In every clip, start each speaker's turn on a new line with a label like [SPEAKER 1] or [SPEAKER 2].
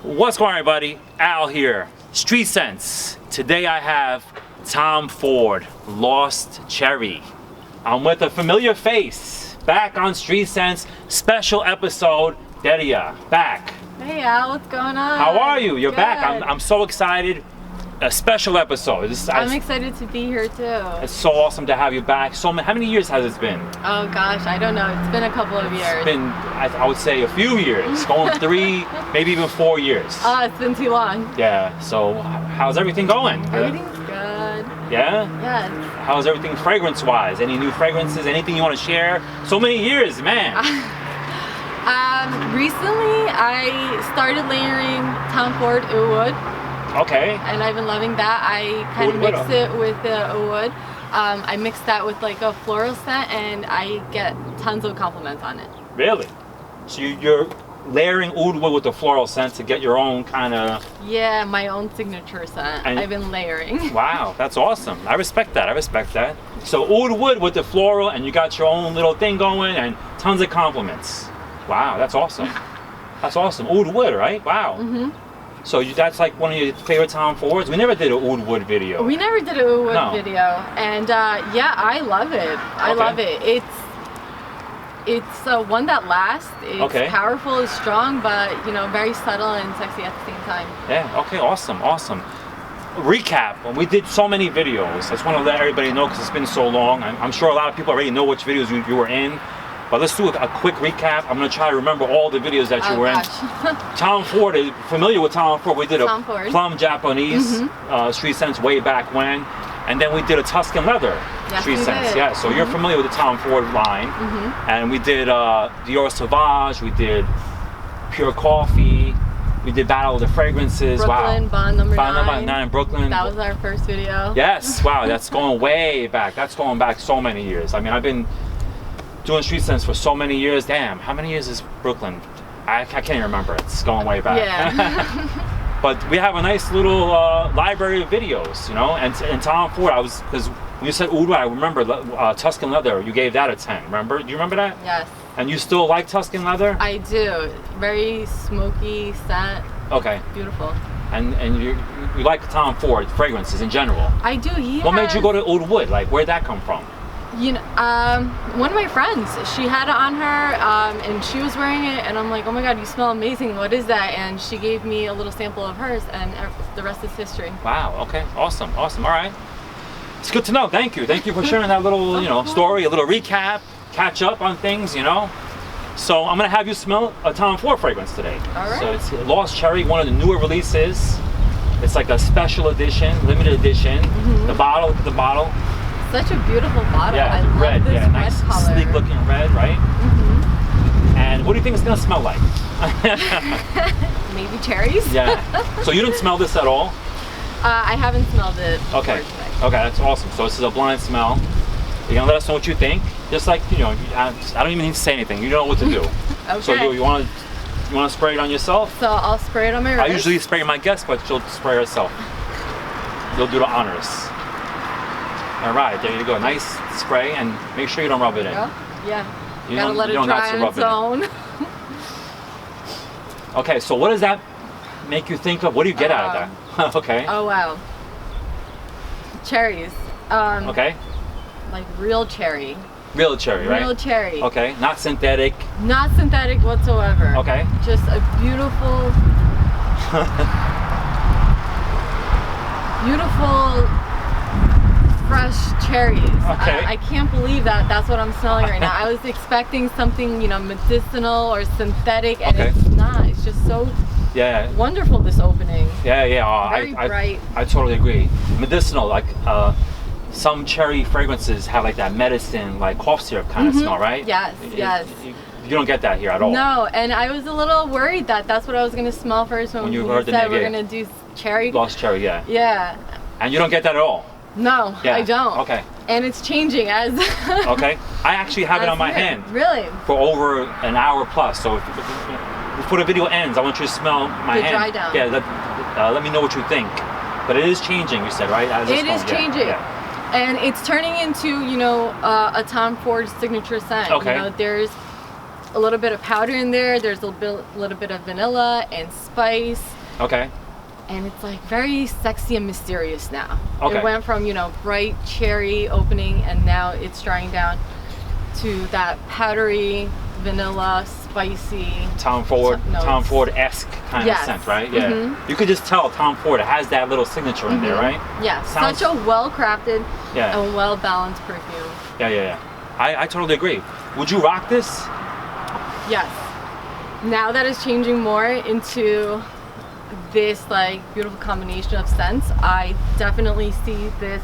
[SPEAKER 1] What's going on, everybody? Al here, Street Sense. Today I have Tom Ford, Lost Cherry. I'm with a familiar face, back on Street Sense, special episode, Derya, back.
[SPEAKER 2] Hey Al, what's going on?
[SPEAKER 1] How are you? You're
[SPEAKER 2] Good.
[SPEAKER 1] back. I'm so excited. A special episode.
[SPEAKER 2] I'm excited to be here too.
[SPEAKER 1] It's so awesome to have you back. How many years has it been?
[SPEAKER 2] Oh gosh, I don't know. It's been a couple of years.
[SPEAKER 1] It's been, I would say, a few years, going 3, maybe even 4 years.
[SPEAKER 2] It's been too long.
[SPEAKER 1] Yeah, so how's everything going?
[SPEAKER 2] Everything's good.
[SPEAKER 1] Yeah?
[SPEAKER 2] Yes.
[SPEAKER 1] How's everything fragrance-wise? Any new fragrances? Anything you want to share? So many years, man.
[SPEAKER 2] Recently I started layering Tom Ford Oud Wood.
[SPEAKER 1] Okay.
[SPEAKER 2] And I've been loving that. I kind of mix it with the Oud Wood. I mix that with like a floral scent and I get tons of compliments on it.
[SPEAKER 1] Really? So you're layering Oud Wood with the floral scent to get your own kind of...
[SPEAKER 2] Yeah, my own signature scent. I've been layering.
[SPEAKER 1] Wow, that's awesome. I respect that. I respect that. So Oud Wood with the floral and you got your own little thing going and tons of compliments. Wow, that's awesome. That's awesome. Oud Wood, right? Wow.
[SPEAKER 2] Mm-hmm.
[SPEAKER 1] So that's like one of your favorite Tom Fords? We never did an Oud Wood video.
[SPEAKER 2] We never did an Oud Wood video. And yeah, I love it. I love it. It's one that lasts. It's powerful, it's strong, but you know, very subtle and sexy at the same time.
[SPEAKER 1] Yeah, okay, awesome. Recap, we did so many videos. I just want to let everybody know because it's been so long. I'm sure a lot of people already know which videos you were in. But let's do a quick recap. I'm going to try to remember all the videos that you were in. Tom Ford, is familiar with Tom Ford. We did a plum Japanese Street Sense way back when. And then we did a Tuscan leather Street Sense. Yeah, so you're familiar with the Tom Ford line. And we did Dior Sauvage, we did Pure Coffee, we did Battle of the Fragrances.
[SPEAKER 2] Brooklyn, Bond number 9
[SPEAKER 1] in Brooklyn.
[SPEAKER 2] That was our first video.
[SPEAKER 1] Yes, wow, that's going way back. That's going back so many years. I mean, I've been doing Street Sense for so many years. Damn, how many years is Brooklyn? I can't even remember. It's going way back.
[SPEAKER 2] Yeah.
[SPEAKER 1] But we have a nice little library of videos, you know. And Tom Ford, because when you said Oud Wood, I remember Tuscan leather. You gave that a 10. Remember? Do you remember that?
[SPEAKER 2] Yes.
[SPEAKER 1] And you still like Tuscan leather?
[SPEAKER 2] I do. Very smoky scent.
[SPEAKER 1] Okay.
[SPEAKER 2] Beautiful.
[SPEAKER 1] And you like Tom Ford fragrances in general?
[SPEAKER 2] I do. Yeah.
[SPEAKER 1] What made you go to Oud Wood? Like, where'd that come from?
[SPEAKER 2] You know, one of my friends, she had it on her and she was wearing it and I'm like, oh my god, you smell amazing, what is that? And she gave me a little sample of hers and the rest is history. Wow,
[SPEAKER 1] okay, awesome, all right. It's good to know, thank you for sharing that little, you know, story, a little recap, catch up on things, you know. So I'm gonna have you smell a Tom Ford fragrance today.
[SPEAKER 2] All right.
[SPEAKER 1] So it's Lost Cherry, one of the newer releases. It's like a special edition, limited edition. The bottle, look at the bottle.
[SPEAKER 2] Such a beautiful bottle.
[SPEAKER 1] Yeah,
[SPEAKER 2] I love
[SPEAKER 1] red,
[SPEAKER 2] this
[SPEAKER 1] nice,
[SPEAKER 2] red color.
[SPEAKER 1] sleek looking red, right? And what do you think it's gonna smell like?
[SPEAKER 2] Maybe cherries?
[SPEAKER 1] Yeah. So you didn't smell this at all?
[SPEAKER 2] I haven't smelled it.
[SPEAKER 1] Okay, that's awesome. So this is a blind smell. You're gonna let us know what you think. Just like, you know, I don't even need to say anything. You know what to do.
[SPEAKER 2] Okay.
[SPEAKER 1] So you want to spray it on yourself?
[SPEAKER 2] So I'll spray it on my wrist.
[SPEAKER 1] I usually spray my guest, but she'll spray herself. You'll do the honors. All right, there you go. Nice spray, and make sure you don't rub it in.
[SPEAKER 2] Yeah.
[SPEAKER 1] You
[SPEAKER 2] gotta let it dry on its own.
[SPEAKER 1] Okay, so what does that make you think of? What do you get out of that? Okay.
[SPEAKER 2] Oh wow. Cherries.
[SPEAKER 1] Okay.
[SPEAKER 2] Like real cherry.
[SPEAKER 1] Real cherry, right?
[SPEAKER 2] Real cherry.
[SPEAKER 1] Okay, not synthetic.
[SPEAKER 2] Not synthetic whatsoever.
[SPEAKER 1] Okay.
[SPEAKER 2] Just a beautiful, beautiful, fresh cherries.
[SPEAKER 1] Okay.
[SPEAKER 2] I can't believe that that's what I'm smelling right now. I was expecting something, you know, medicinal or synthetic, and it's not. It's just so wonderful, this opening.
[SPEAKER 1] Yeah.
[SPEAKER 2] Very bright.
[SPEAKER 1] I totally agree. Medicinal, like some cherry fragrances have like that medicine, like cough syrup kind of smell, right?
[SPEAKER 2] Yes, yes.
[SPEAKER 1] You don't get that here at all.
[SPEAKER 2] No, and I was a little worried that that's what I was going to smell first when you heard said we're going to do cherry.
[SPEAKER 1] Lost cherry, yeah.
[SPEAKER 2] Yeah.
[SPEAKER 1] And you don't get that at all?
[SPEAKER 2] No, I don't.
[SPEAKER 1] Okay.
[SPEAKER 2] And it's changing as...
[SPEAKER 1] Okay. I actually have it on my hand.
[SPEAKER 2] Really?
[SPEAKER 1] For over an hour plus. So before the video ends, I want you to smell my hand.
[SPEAKER 2] Dry down.
[SPEAKER 1] Yeah, let me know what you think. But it is changing, you said, right?
[SPEAKER 2] It is changing. Yeah. And it's turning into, you know, a Tom Ford signature scent.
[SPEAKER 1] Okay.
[SPEAKER 2] You know, there's a little bit of powder in there. There's a little bit of vanilla and spice.
[SPEAKER 1] Okay.
[SPEAKER 2] And it's like very sexy and mysterious now.
[SPEAKER 1] Okay.
[SPEAKER 2] It went from, you know, bright cherry opening, and now it's drying down to that powdery, vanilla, spicy.
[SPEAKER 1] Tom Ford-esque kind of scent, right? Yeah. Mm-hmm. You could just tell Tom Ford has that little signature in there, right?
[SPEAKER 2] Yeah. Such a well-crafted and well-balanced perfume.
[SPEAKER 1] Yeah. I totally agree. Would you rock this?
[SPEAKER 2] Yes. Now that it's changing more into this like beautiful combination of scents, I definitely see this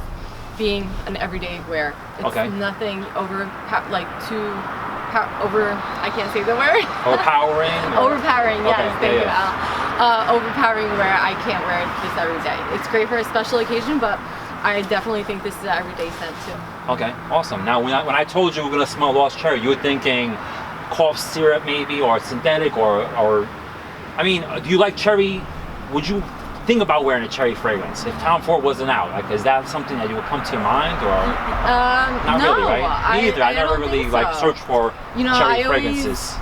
[SPEAKER 2] being an everyday wear. It's nothing I can't say the word.
[SPEAKER 1] Overpowering?
[SPEAKER 2] Overpowering, yes, thank you, Al. Overpowering where I can't wear this every day. It's great for a special occasion, but I definitely think this is an everyday scent too. Okay,
[SPEAKER 1] awesome. Now, when I told you we're gonna smell Lost Cherry, you were thinking cough syrup maybe, or synthetic, or I mean, do you like cherry? Would you think about wearing a cherry fragrance if Tom Ford wasn't out? Like, is that something that you would come to your mind, or not
[SPEAKER 2] no,
[SPEAKER 1] really, right? Me either. I never really like search for cherry fragrances.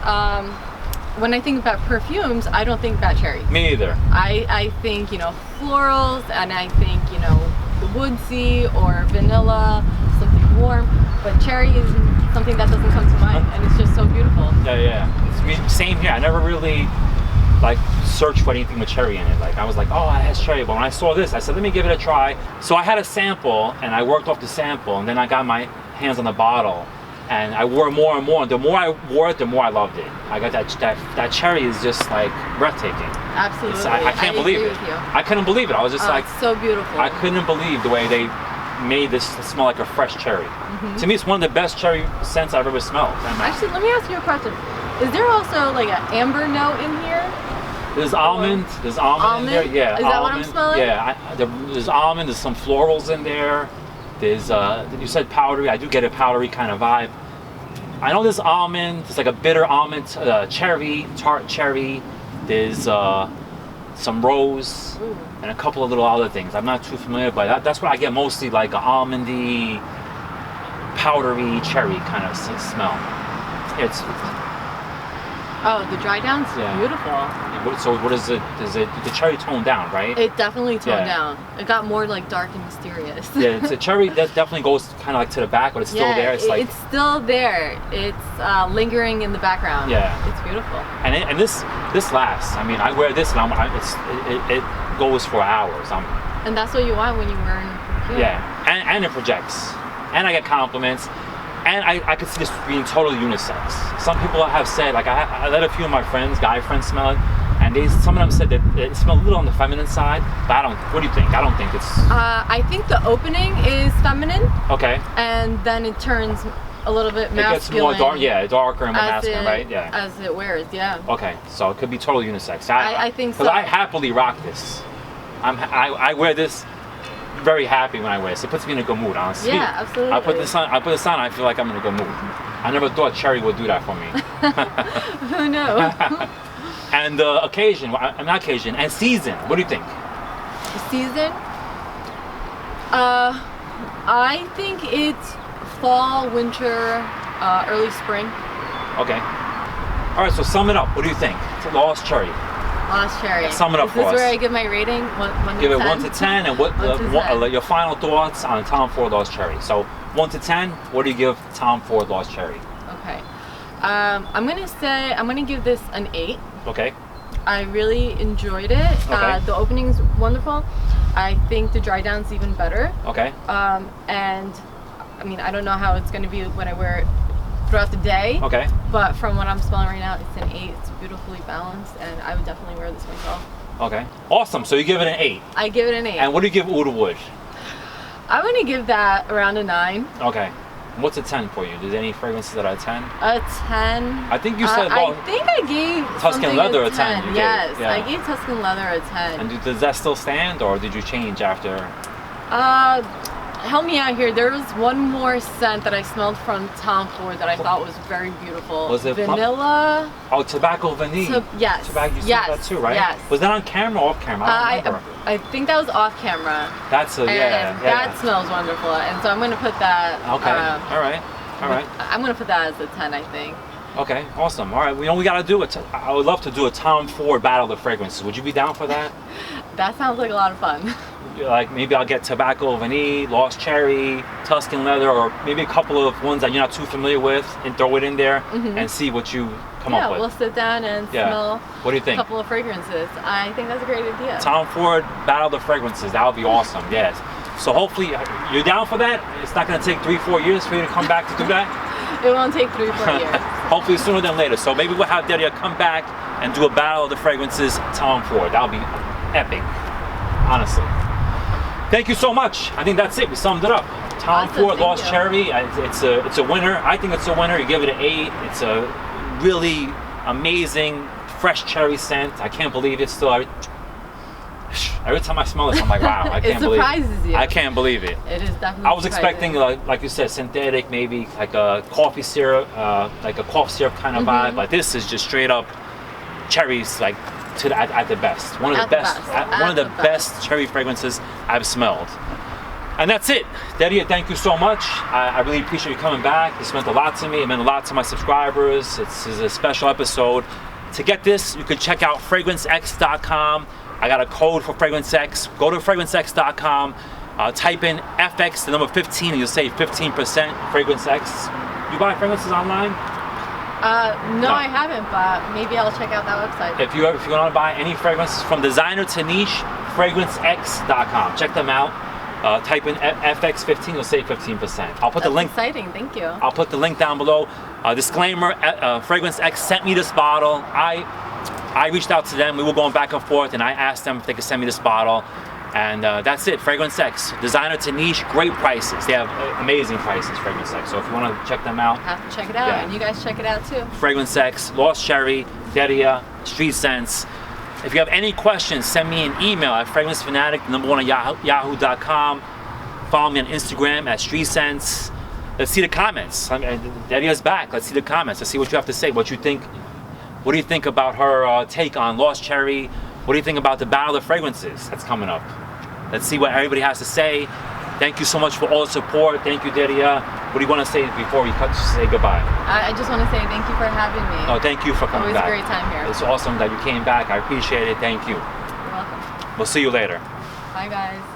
[SPEAKER 2] When I think about perfumes, I don't think about cherry.
[SPEAKER 1] Me either.
[SPEAKER 2] I think, you know, florals, and I think, you know, woodsy or vanilla, something warm. But cherry is something that doesn't come to mind, and it's just so beautiful.
[SPEAKER 1] Yeah. It's same here. I never really like search for anything with cherry in it. Like, I was like, oh, it has cherry, but when I saw this, I said, let me give it a try. So I had a sample, and I worked off the sample, and then I got my hands on the bottle, and I wore more and more. The more I wore it, the more I loved it. I got that cherry is just like breathtaking.
[SPEAKER 2] Absolutely.
[SPEAKER 1] I can't believe it. I couldn't believe it. I was just like,
[SPEAKER 2] it's so beautiful.
[SPEAKER 1] I couldn't believe the way they made this smell like a fresh cherry. To me, it's one of the best cherry scents I've ever smelled.
[SPEAKER 2] Actually, let me ask you a question. Is there also like an amber note in here?
[SPEAKER 1] There's almond in there. Yeah.
[SPEAKER 2] Is that what I'm smelling?
[SPEAKER 1] Yeah. There's almond. There's some florals in there. There's you said powdery. I do get a powdery kind of vibe. I know there's almond. There's like a bitter almond, cherry, tart cherry. There's some rose and a couple of little other things. I'm not too familiar, but that's what I get mostly, like an almondy, powdery cherry kind of smell. It's
[SPEAKER 2] the dry down's beautiful.
[SPEAKER 1] So what is it? Is it the cherry toned down, right?
[SPEAKER 2] It definitely toned down. It got more like dark and mysterious.
[SPEAKER 1] Yeah, it's a cherry that definitely goes kind of like to the back, but it's still there. It's like
[SPEAKER 2] it's still there. It's lingering in the background.
[SPEAKER 1] Yeah,
[SPEAKER 2] it's beautiful.
[SPEAKER 1] And this lasts. I mean, I wear this and it goes for hours.
[SPEAKER 2] And that's what you want when you wear a perfume.
[SPEAKER 1] Yeah, and it projects, and I get compliments. And I could see this being totally unisex. Some people have said, like I let a few of my friends, guy friends, smell it, and some of them said that it smelled a little on the feminine side. But what do you think? I don't think it's.
[SPEAKER 2] I think the opening is feminine.
[SPEAKER 1] Okay.
[SPEAKER 2] And then it turns a little bit masculine. It gets
[SPEAKER 1] more darker and more masculine, right? Yeah.
[SPEAKER 2] As it wears, yeah.
[SPEAKER 1] Okay, so it could be totally unisex.
[SPEAKER 2] I think so.
[SPEAKER 1] Because I happily rock this. I wear this. Very happy when I wear this. It puts me in a good mood, honestly.
[SPEAKER 2] Yeah, absolutely.
[SPEAKER 1] I put this on. I feel like I'm in a good mood. I never thought cherry would do that for me.
[SPEAKER 2] Who knew?
[SPEAKER 1] And occasion, and season. What do you think?
[SPEAKER 2] Season? I think it's fall, winter, early spring.
[SPEAKER 1] Okay. All right. So sum it up. What do you think? It's a Lost Cherry.
[SPEAKER 2] Lost Cherry.
[SPEAKER 1] Yeah, sum it up for us.
[SPEAKER 2] Is this where I give my rating?
[SPEAKER 1] Give it 1 to 10, and your final thoughts on Tom Ford Lost Cherry. So 1 to 10, what do you give Tom Ford Lost Cherry?
[SPEAKER 2] Okay. I'm gonna give this an 8.
[SPEAKER 1] Okay.
[SPEAKER 2] I really enjoyed it.
[SPEAKER 1] Okay.
[SPEAKER 2] The opening's wonderful. I think the dry down's even better.
[SPEAKER 1] Okay.
[SPEAKER 2] And I mean, I don't know how it's gonna be when I wear it throughout the day.
[SPEAKER 1] Okay.
[SPEAKER 2] But from what I'm smelling right now, it's an 8. It's beautifully balanced, and I would definitely wear this myself.
[SPEAKER 1] Okay. Awesome. So you give it an 8.
[SPEAKER 2] I give it an 8.
[SPEAKER 1] And what do you give Oud Wood?
[SPEAKER 2] I'm gonna give that around a 9.
[SPEAKER 1] Okay. What's a 10 for you? Is there any fragrances that are a 10?
[SPEAKER 2] A 10.
[SPEAKER 1] I think you said.
[SPEAKER 2] I think I gave
[SPEAKER 1] Tuscan Leather a 10.
[SPEAKER 2] Yes, I gave Tuscan Leather a 10.
[SPEAKER 1] And does that still stand, or did you change after?
[SPEAKER 2] Help me out here. There was one more scent that I smelled from Tom Ford that I thought was very beautiful.
[SPEAKER 1] Was it
[SPEAKER 2] vanilla?
[SPEAKER 1] Tobacco vanille.
[SPEAKER 2] Yes.
[SPEAKER 1] Tobacco, you smelled that too, right?
[SPEAKER 2] Yes.
[SPEAKER 1] Was that on camera or off camera? I don't remember.
[SPEAKER 2] I think that was off camera.
[SPEAKER 1] That's
[SPEAKER 2] that smells wonderful, and so I'm gonna put that.
[SPEAKER 1] Okay. All right.
[SPEAKER 2] I'm gonna put that as a 10, I think.
[SPEAKER 1] Okay, awesome. All right, we know we gotta do it. I would love to do a Tom Ford Battle of the Fragrances. Would you be down for that?
[SPEAKER 2] That sounds like a lot of fun.
[SPEAKER 1] Like maybe I'll get Tobacco Vanille, Lost Cherry, Tuscan Leather, or maybe a couple of ones that you're not too familiar with, and throw it in there and see what you come up with.
[SPEAKER 2] Yeah, we'll sit down and smell.
[SPEAKER 1] What do you think?
[SPEAKER 2] A couple of fragrances. I think that's a great idea.
[SPEAKER 1] Tom Ford Battle of the Fragrances. That would be awesome. Yes. So hopefully you're down for that. It's not going to take 3-4 years for you to come back to do that.
[SPEAKER 2] It won't take 3-4 years.
[SPEAKER 1] Hopefully sooner than later. So maybe we'll have Derya come back and do a Battle of the Fragrances Tom Ford. That'll be epic, honestly. Thank you so much. I think that's it. We summed it up. Tom Ford Lost Cherry. It's a winner. I think it's a winner. You give it an 8. It's a really amazing fresh cherry scent. I can't believe it. Still, every time I smell this, I'm like, wow, I can't believe it.
[SPEAKER 2] It surprises you.
[SPEAKER 1] I can't believe it.
[SPEAKER 2] It is definitely.
[SPEAKER 1] I was expecting, like you said, synthetic, maybe like a coffee syrup, like a cough syrup kind of vibe. But this is just straight up cherries, like at the best. One of the best cherry fragrances I've smelled. And that's it. Derya, thank you so much. I really appreciate you coming back. This meant a lot to me. It meant a lot to my subscribers. This is a special episode. To get this, you can check out FragranceX.com. I got a code for FragranceX. Go to FragranceX.com. Type in FX, the number 15, and you'll save 15%. FragranceX. You buy fragrances online?
[SPEAKER 2] No, I haven't, but maybe I'll check out that website.
[SPEAKER 1] If you want to buy any fragrances from designer to niche, FragranceX.com. Check them out. Type in FX15, you'll save 15%. I'll put the link.
[SPEAKER 2] Exciting, thank you.
[SPEAKER 1] I'll put the link down below. Disclaimer: FragranceX sent me this bottle. I reached out to them. We were going back and forth, and I asked them if they could send me this bottle. And that's it. FragranceX, designer to niche, great prices. They have amazing prices. FragranceX. So if you want to check them out,
[SPEAKER 2] have to check it out, and you guys check it out too.
[SPEAKER 1] FragranceX, Lost Cherry, Derya, Street Scents. If you have any questions, send me an email at FragranceFanatic1 at yahoo.com. Follow me on Instagram at Street Scents. Let's see the comments. Derya's back. Let's see the comments. Let's see what you have to say. What you think? What do you think about her take on Lost Cherry? What do you think about the Battle of Fragrances that's coming up? Let's see what everybody has to say. Thank you so much for all the support. Thank you, Derya. What do you want to say before we say goodbye?
[SPEAKER 2] I just want to say thank you for having me.
[SPEAKER 1] Oh, thank you for coming back.
[SPEAKER 2] Always a great time here.
[SPEAKER 1] It's awesome that you came back. I appreciate it. Thank you.
[SPEAKER 2] You're welcome.
[SPEAKER 1] We'll see you later.
[SPEAKER 2] Bye, guys.